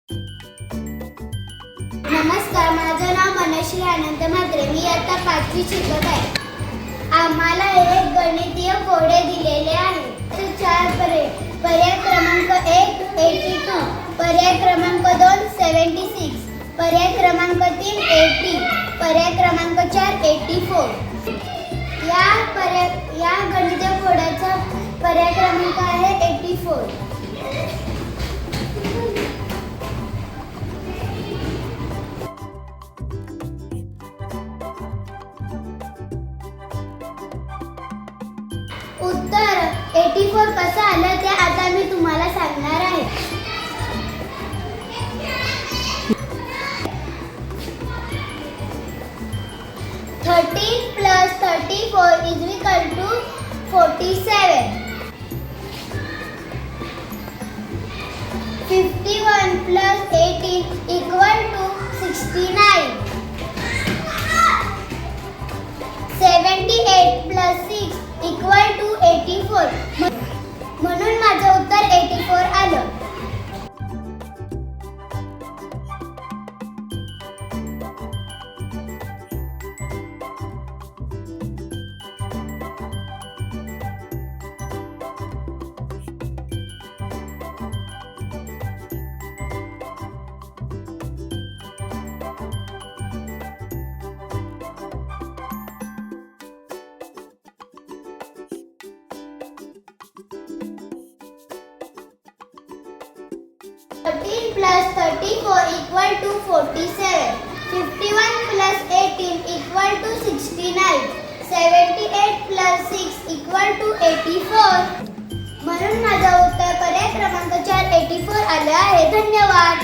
नमस्कार, माझं नाव मनश्री आनंद म्हात्रे. मी आता 5वी शिकत आहे. आम्हाला एक गणितीय कोडे दिलेले आहे. 4 पर्याय क्रमांक 1 82, पर्याय क्रमांक 2 76, पर्याय क्रमांक 3 80, पर्याय क्रमांक 4 84. या गणितीय कोडाचा पर्याय क्रमांक आहे 84. उत्तर 84 कसं आलं ते आता मी तुम्हाला सांगणार आहे. "13 + 34 = 47. 51 + 18 = 69. 78 + 6 = 84. म्हणून माझं उत्तर 84 आलं. "13 + 34 = 47. 51 + 18 = 69. 78 + 6 = 84. म्हणून माझं उत्तर पर्याय क्रमांक 4 84 आलं आहे. धन्यवाद.